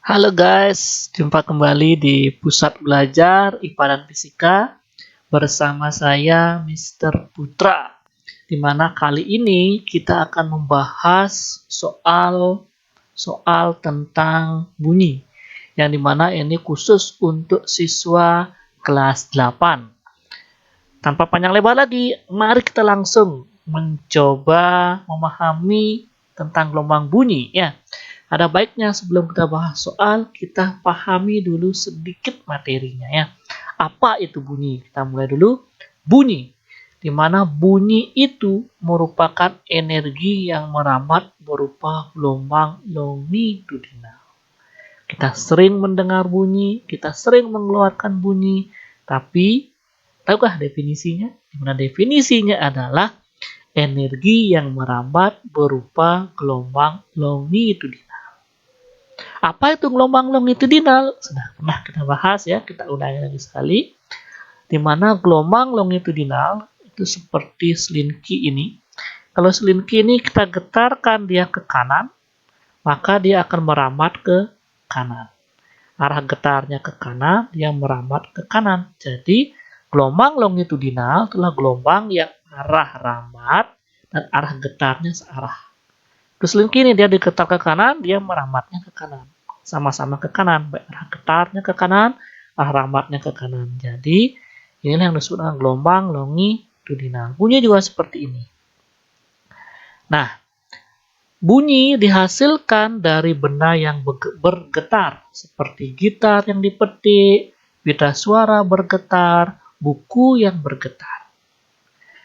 Halo guys, jumpa kembali di Pusat Belajar IPA dan Fisika bersama saya Mr. Putra. Di mana kali ini kita akan membahas soal tentang bunyi. Yang dimana ini khusus untuk siswa kelas 8. Tanpa panjang lebar lagi, mari kita langsung mencoba memahami tentang gelombang bunyi ya. Ada baiknya sebelum kita bahas soal, kita pahami dulu sedikit materinya ya. Apa itu bunyi? Kita mulai dulu. Bunyi, di mana bunyi itu merupakan energi yang merambat berupa gelombang longitudinal. Kita sering mendengar bunyi, kita sering mengeluarkan bunyi, tapi tahukah definisinya? Di mana definisinya adalah energi yang merambat berupa gelombang longitudinal. Apa itu gelombang longitudinal? Sudah pernah kita bahas ya, kita ulangi lagi sekali. Di mana gelombang longitudinal itu seperti selinki ini. Kalau selinki ini kita getarkan dia ke kanan, maka dia akan merambat ke kanan. Arah getarnya ke kanan, dia merambat ke kanan. Jadi, gelombang longitudinal adalah gelombang yang arah rambat dan arah getarnya searah. Terus selinki ini dia digetar ke kanan, dia merambatnya ke kanan. Sama-sama ke kanan, baik arah getarnya ke kanan, arah rambatnya ke kanan. Jadi, inilah yang disebut dengan gelombang longitudinal. Bunyi juga seperti ini. Nah, bunyi dihasilkan dari benda yang bergetar, seperti gitar yang dipetik, pita suara bergetar, buku yang bergetar.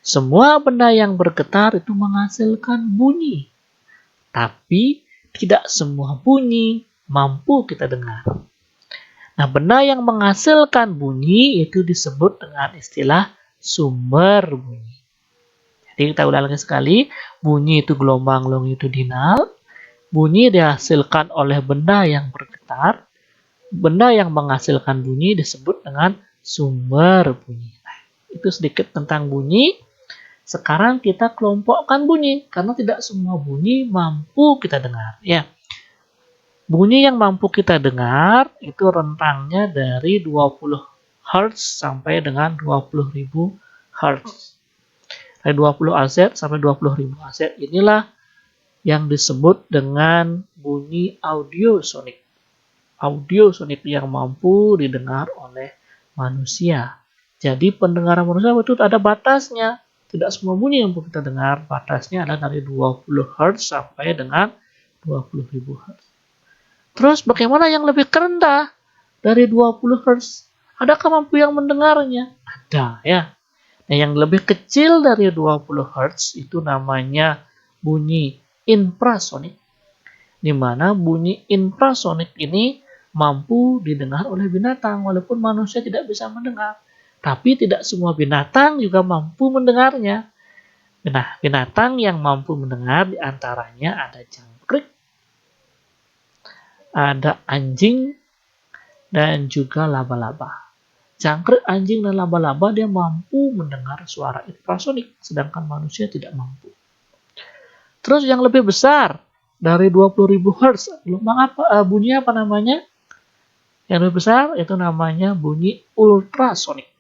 Semua benda yang bergetar itu menghasilkan bunyi. Tapi tidak semua bunyi mampu kita dengar. Nah, benda yang menghasilkan bunyi itu disebut dengan istilah sumber bunyi. Jadi kita ulang lagi sekali, bunyi itu gelombang longitudinal, bunyi dihasilkan oleh benda yang bergetar, benda yang menghasilkan bunyi disebut dengan sumber bunyi. Nah, itu sedikit tentang bunyi. Sekarang kita kelompokkan bunyi, karena tidak semua bunyi mampu kita dengar. Ya, bunyi yang mampu kita dengar itu rentangnya dari 20 Hz sampai dengan 20.000 Hz. Dari 20 Hz sampai 20.000 Hz inilah yang disebut dengan bunyi audiosonik. Audiosonik yang mampu didengar oleh manusia. Jadi pendengaran manusia itu ada batasnya. Tidak semua bunyi yang kita dengar, batasnya adalah dari 20 Hz sampai dengan 20.000 Hz. Terus bagaimana yang lebih rendah dari 20 Hz? Adakah mampu yang mendengarnya? Ada ya. Nah, yang lebih kecil dari 20 Hz itu namanya bunyi infrasonik. Di mana bunyi infrasonik ini mampu didengar oleh binatang walaupun manusia tidak bisa mendengar. Tapi tidak semua binatang juga mampu mendengarnya. Nah, binatang yang mampu mendengar diantaranya ada jangkrik, ada anjing, dan juga laba-laba. Jangkrik, anjing, dan laba-laba dia mampu mendengar suara infrasonik, sedangkan manusia tidak mampu. Terus yang lebih besar dari 20.000 Hz, bunyi apa namanya? Yang lebih besar itu namanya bunyi ultrasonik.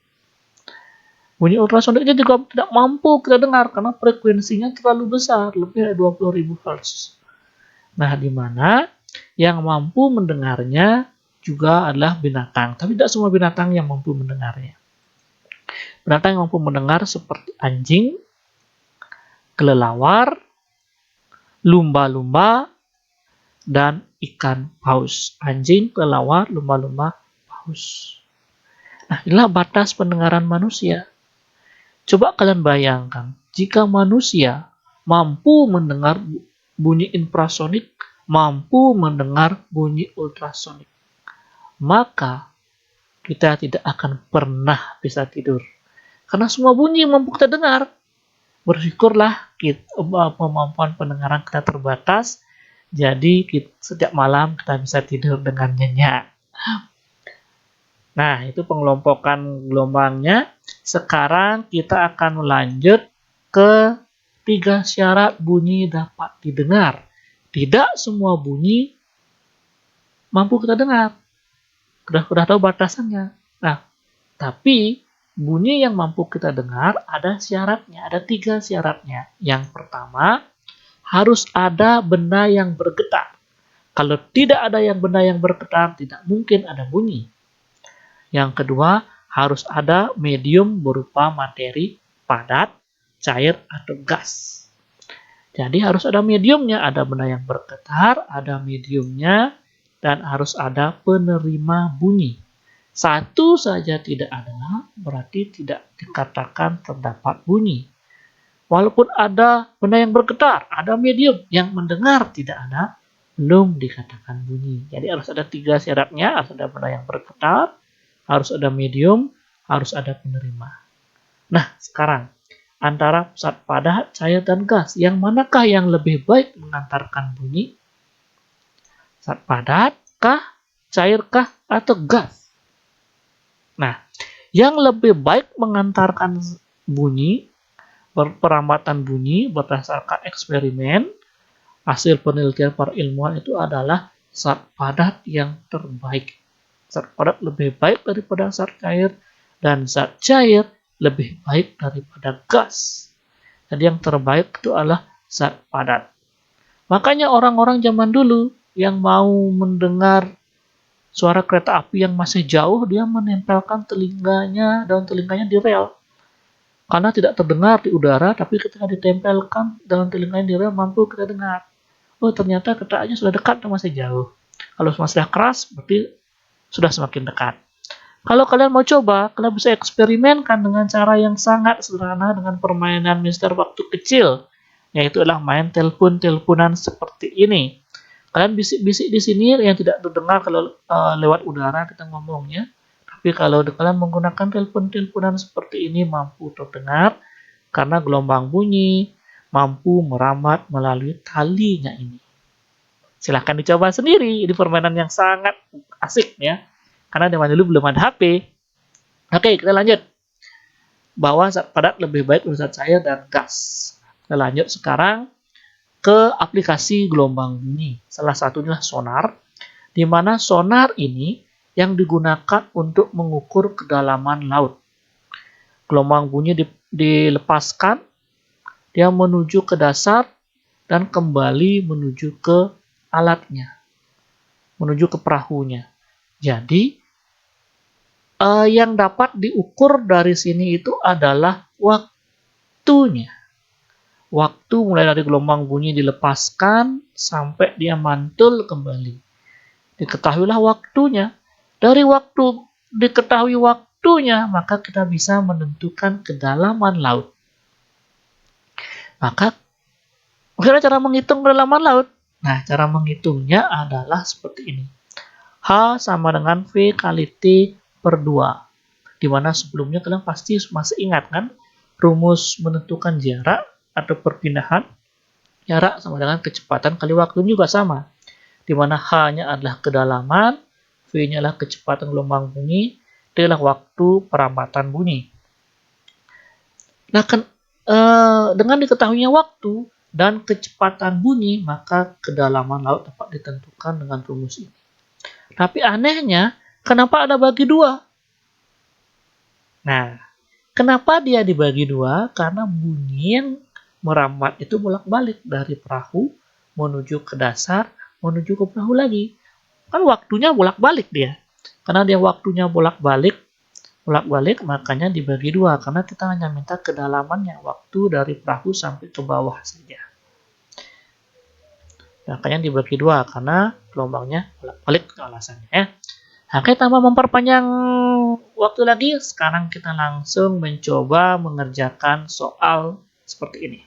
Bunyi ultrasonik ini juga tidak mampu kita dengar karena frekuensinya terlalu besar, lebih dari 20.000 Hz. Nah, di mana yang mampu mendengarnya juga adalah binatang, tapi tidak semua binatang yang mampu mendengarnya. Binatang yang mampu mendengar seperti anjing, kelelawar, lumba-lumba, dan ikan paus. Anjing, kelelawar, lumba-lumba, paus. Nah, inilah batas pendengaran manusia. Coba kalian bayangkan, jika manusia mampu mendengar bunyi infrasonik, mampu mendengar bunyi ultrasonik, maka kita tidak akan pernah bisa tidur. Karena semua bunyi mampu kita dengar. Bersyukurlah kemampuan pendengaran kita terbatas, jadi setiap malam kita bisa tidur dengan nyenyak. Nah, itu pengelompokan gelombangnya. Sekarang kita akan lanjut ke 3 syarat bunyi dapat didengar. Tidak semua bunyi mampu kita dengar. Udah tahu batasannya. Nah, tapi bunyi yang mampu kita dengar ada syaratnya, ada 3 syaratnya. Yang pertama, harus ada benda yang bergetar. Kalau tidak ada benda yang bergetar, tidak mungkin ada bunyi. Yang kedua, harus ada medium berupa materi padat, cair, atau gas. Jadi harus ada mediumnya, ada benda yang bergetar, ada mediumnya, dan harus ada penerima bunyi. Satu saja tidak ada, berarti tidak dikatakan terdapat bunyi. Walaupun ada benda yang bergetar, ada medium yang mendengar, tidak ada, belum dikatakan bunyi. Jadi harus ada 3 syaratnya, harus ada benda yang bergetar, harus ada medium, harus ada penerima. Nah, sekarang antara zat padat, cair, dan gas, yang manakah yang lebih baik mengantarkan bunyi? Zat padat kah, cair kah, atau gas? Nah, yang lebih baik mengantarkan bunyi, peramatan bunyi berdasarkan eksperimen, hasil penelitian para ilmuwan itu adalah zat padat yang terbaik. Zat padat lebih baik daripada zat cair, dan zat cair lebih baik daripada gas. Jadi yang terbaik itu adalah zat padat. Makanya orang-orang zaman dulu yang mau mendengar suara kereta api yang masih jauh, dia menempelkan daun telinganya di rel. Karena tidak terdengar di udara, tapi ketika ditempelkan daun telinganya di rel, mampu kita dengar. Oh, ternyata keretanya sudah dekat atau masih jauh. Kalau sudah keras, berarti sudah semakin dekat. Kalau kalian mau coba, kalian bisa eksperimenkan dengan cara yang sangat sederhana dengan permainan Mister Waktu Kecil, yaitu adalah main telepon-teleponan seperti ini. Kalian bisik-bisik di sini yang tidak terdengar kalau lewat udara kita ngomongnya. Tapi kalau kalian menggunakan telepon-teleponan seperti ini mampu terdengar karena gelombang bunyi mampu meramat melalui talinya ini. Silahkan dicoba sendiri. Ini permainan yang sangat asik ya. Karena zaman dulu belum ada HP. Oke, kita lanjut. Bahwa zat padat lebih baik dari zat cair dan gas. Kita lanjut sekarang ke aplikasi gelombang bunyi. Salah satunya sonar, di mana sonar ini yang digunakan untuk mengukur kedalaman laut. Gelombang bunyi dilepaskan, dia menuju ke dasar dan kembali menuju ke alatnya, menuju ke perahunya. Jadi, yang dapat diukur dari sini itu adalah waktunya. Waktu mulai dari gelombang bunyi dilepaskan sampai dia mantul kembali. Diketahuilah waktunya. Dari waktu diketahui waktunya, maka kita bisa menentukan kedalaman laut. Maka, bagaimana cara menghitung kedalaman laut? Nah, cara menghitungnya adalah seperti ini. H sama dengan V kali T per 2. Dimana sebelumnya kalian pasti masih ingat kan? Rumus menentukan jarak atau perpindahan. Jarak sama dengan kecepatan kali waktu juga sama. Dimana H-nya adalah kedalaman, V-nya adalah kecepatan gelombang bunyi, T adalah waktu peramatan bunyi. Nah, dengan diketahuinya waktu dan kecepatan bunyi, maka kedalaman laut dapat ditentukan dengan rumus ini. Tapi anehnya, kenapa ada bagi 2? Nah, kenapa dia dibagi 2? Karena bunyi yang merambat itu bolak-balik dari perahu menuju ke dasar, menuju ke perahu lagi. Kan waktunya bolak-balik dia. Karena dia waktunya bolak-balik, makanya dibagi 2. Karena kita hanya minta kedalamannya, waktu dari perahu sampai ke bawah saja. Makanya dibagi 2 karena gelombangnya bolak-balik alasannya ya. Oke, tanpa memperpanjang waktu lagi, sekarang kita langsung mencoba mengerjakan soal seperti ini.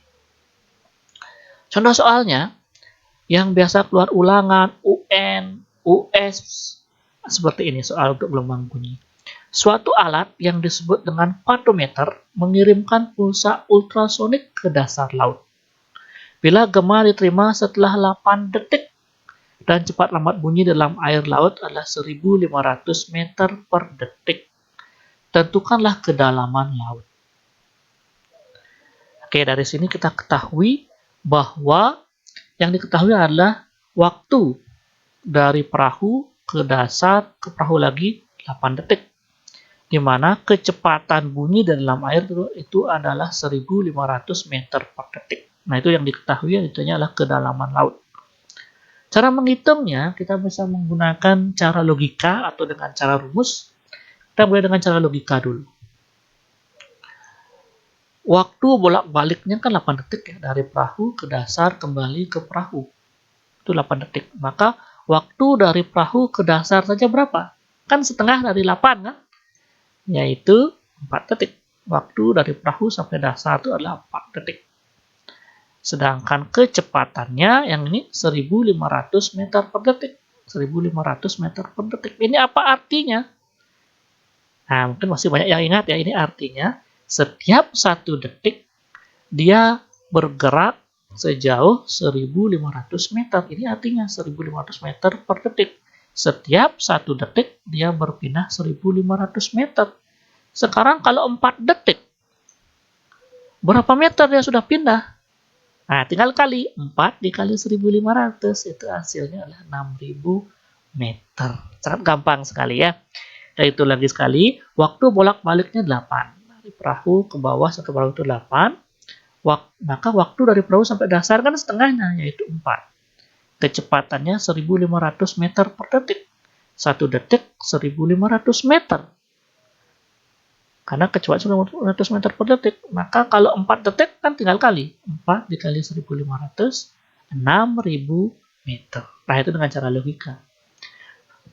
Contoh soalnya yang biasa keluar ulangan UN, US seperti ini soal untuk gelombang bunyi. Suatu alat yang disebut dengan patometer mengirimkan pulsa ultrasonik ke dasar laut. Bila gema diterima setelah 8 detik dan cepat lambat bunyi dalam air laut adalah 1.500 meter per detik. Tentukanlah kedalaman laut. Oke, dari sini kita ketahui bahwa yang diketahui adalah waktu dari perahu ke dasar, ke perahu lagi 8 detik. Di mana kecepatan bunyi dalam air itu adalah 1.500 meter per detik. Nah, itu yang diketahui itu adalah kedalaman laut. Cara menghitungnya, kita bisa menggunakan cara logika atau dengan cara rumus. Kita mulai dengan cara logika dulu. Waktu bolak-baliknya kan 8 detik ya, dari perahu ke dasar kembali ke perahu. Itu 8 detik. Maka waktu dari perahu ke dasar saja berapa? Kan setengah dari 8 kan? Yaitu 4 detik. Waktu dari perahu sampai dasar itu adalah 4 detik. Sedangkan kecepatannya yang ini 1.500 meter per detik. 1.500 meter per detik. Ini apa artinya? Nah, mungkin masih banyak yang ingat ya. Ini artinya setiap 1 detik dia bergerak sejauh 1.500 meter. Ini artinya 1.500 meter per detik. Setiap 1 detik dia berpindah 1.500 meter. Sekarang kalau 4 detik, berapa meter dia sudah pindah? Nah, tinggal kali 4 dikali 1.500, itu hasilnya adalah 6.000 meter. Sangat gampang sekali ya. Dan itu lagi sekali, waktu bolak-baliknya 8. Dari perahu ke bawah sampai perahu itu 8. Maka waktu dari perahu sampai dasar kan setengahnya, yaitu 4. Kecepatannya 1.500 meter per detik. 1 detik 1.500 meter. Karena kecepatan 1.500 meter per detik. Maka kalau 4 detik kan tinggal kali. 4 dikali 1.500, 6.000 meter. Nah, itu dengan cara logika.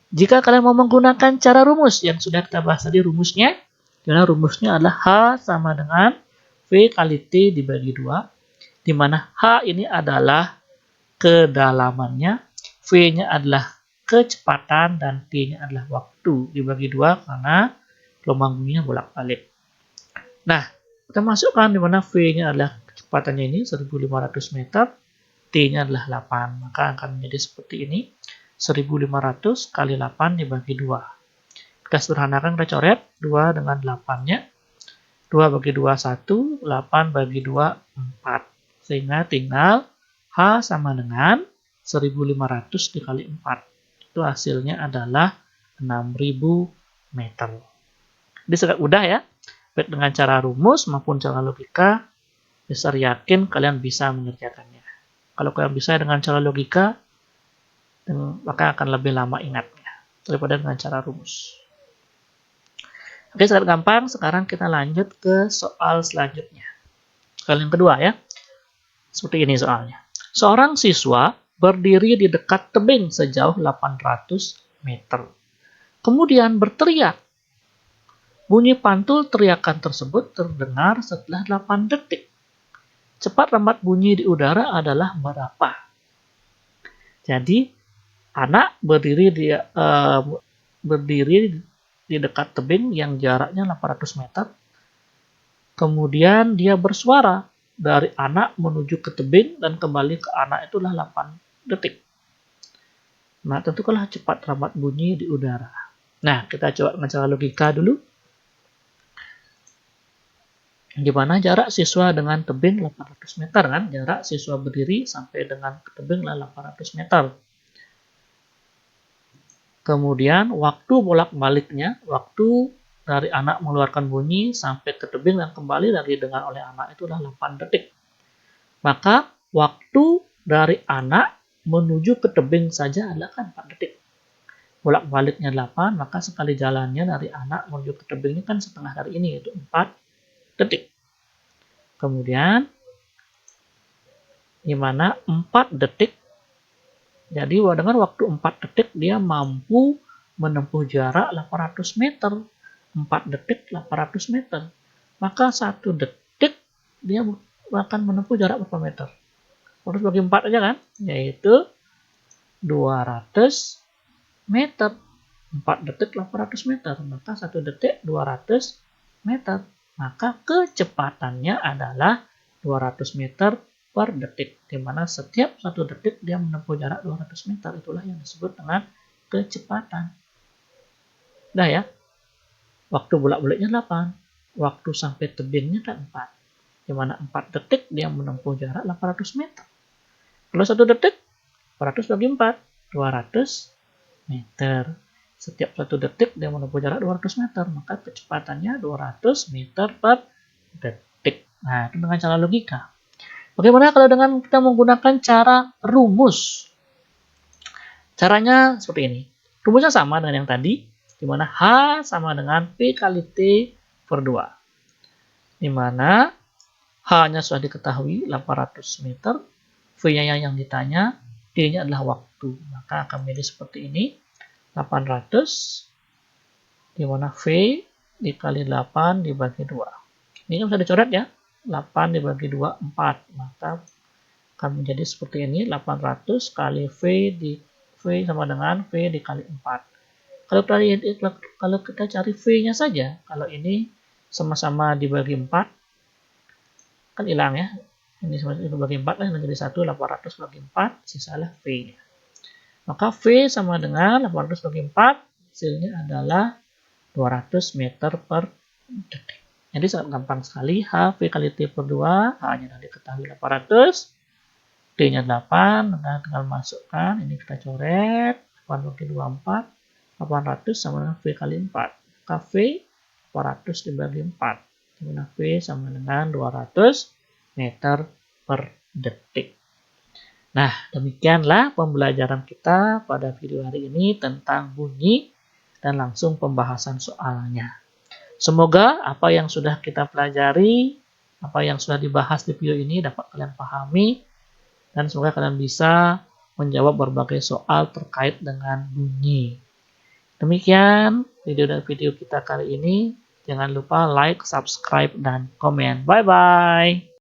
Jika kalian mau menggunakan cara rumus yang sudah kita bahas tadi rumusnya, dimana rumusnya adalah H sama dengan V kali T dibagi 2, di mana H ini adalah kedalamannya, V-nya adalah kecepatan, dan T-nya adalah waktu dibagi 2 karena gelombang bunyinya bolak-balik. Nah, kita masukkan di mana V-nya adalah kecepatannya ini 1.500 meter, T-nya adalah 8. Maka akan menjadi seperti ini. 1.500 kali 8 dibagi 2. Kita sederhanakan, kita coret 2 dengan 8-nya. 2 bagi 2, 1. 8 bagi 2, 4. Sehingga tinggal H sama dengan 1.500 dikali 4. Itu hasilnya adalah 6.000 meter. Jadi sangat mudah ya, baik dengan cara rumus maupun cara logika, besar yakin kalian bisa mengerjakannya. Kalau kalian bisa dengan cara logika, maka akan lebih lama ingatnya daripada dengan cara rumus. Oke, sangat gampang. Sekarang kita lanjut ke soal selanjutnya. Soal yang kedua ya. Seperti ini soalnya. Seorang siswa berdiri di dekat tebing sejauh 800 meter. Kemudian berteriak. Bunyi pantul teriakan tersebut terdengar setelah 8 detik. Cepat rambat bunyi di udara adalah berapa? Jadi, anak berdiri di dekat tebing yang jaraknya 800 meter. Kemudian dia bersuara dari anak menuju ke tebing dan kembali ke anak itulah 8 detik. Nah, tentukanlah cepat rambat bunyi di udara. Nah, kita coba dengan cara logika dulu. Gimana jarak siswa dengan tebing 800 meter kan? Jarak siswa berdiri sampai dengan ke tebing 800 meter. Kemudian waktu bolak-baliknya, waktu dari anak mengeluarkan bunyi sampai ke tebing dan kembali dari dengar oleh anak itulah 8 detik. Maka waktu dari anak menuju ke tebing saja adalah kan 4 detik. Bolak-baliknya 8, maka sekali jalannya dari anak menuju ke tebing ini kan setengah dari ini, yaitu 4 detik. Kemudian, di mana 4 detik, jadi dengan waktu 4 detik dia mampu menempuh jarak 800 meter. 4 detik 800 meter. Maka 1 detik dia akan menempuh jarak berapa meter? Harus bagi 4 aja kan? Yaitu 200 meter. 4 detik 800 meter. Maka 1 detik 200 meter. Maka kecepatannya adalah 200 meter per detik. Di mana setiap 1 detik dia menempuh jarak 200 meter. Itulah yang disebut dengan kecepatan. Nah ya. Waktu bolak-baliknya 8. Waktu sampai tebingnya kan 4. Di mana 4 detik dia menempuh jarak 800 meter. Kalau 1 detik, 400 bagi 4. 200 meter. Setiap 1 detik dia menempuh jarak 200 meter, maka kecepatannya 200 meter per detik. Nah, itu dengan cara logika. Bagaimana kalau dengan kita menggunakan cara rumus? Caranya seperti ini. Rumusnya sama dengan yang tadi, di mana H sama dengan P kali T per 2. Di mana H-nya sudah diketahui 800 meter, V-nya yang ditanya, D-nya adalah waktu. Maka akan menjadi seperti ini, 800, di mana V dikali 8 dibagi 2. Ini kan bisa dicoret ya, 8 dibagi 2, 4. Maka akan menjadi seperti ini, 800 kali V sama dengan V dikali 4. Kalau kita cari V-nya saja, kalau ini sama-sama dibagi 4, kan hilang ya. Ini dibagi 4 kan menjadi 1, 800 bagi 4, sisalah V-nya. Maka V sama dengan 800 bagi 4, hasilnya adalah 200 meter per detik. Jadi sangat gampang sekali, H V kali T per 2, H-nya sudah diketahui 800, T-nya 8, nah tinggal masukkan, ini kita coret, 8 bagi 2, 4, 800 sama dengan V kali 4. Maka V 800 dibagi 4, dimana V sama dengan 200 meter per detik. Nah, demikianlah pembelajaran kita pada video hari ini tentang bunyi dan langsung pembahasan soalnya. Semoga apa yang sudah kita pelajari, apa yang sudah dibahas di video ini dapat kalian pahami, dan semoga kalian bisa menjawab berbagai soal terkait dengan bunyi. Demikian video kita kali ini. Jangan lupa like, subscribe, dan komen. Bye-bye.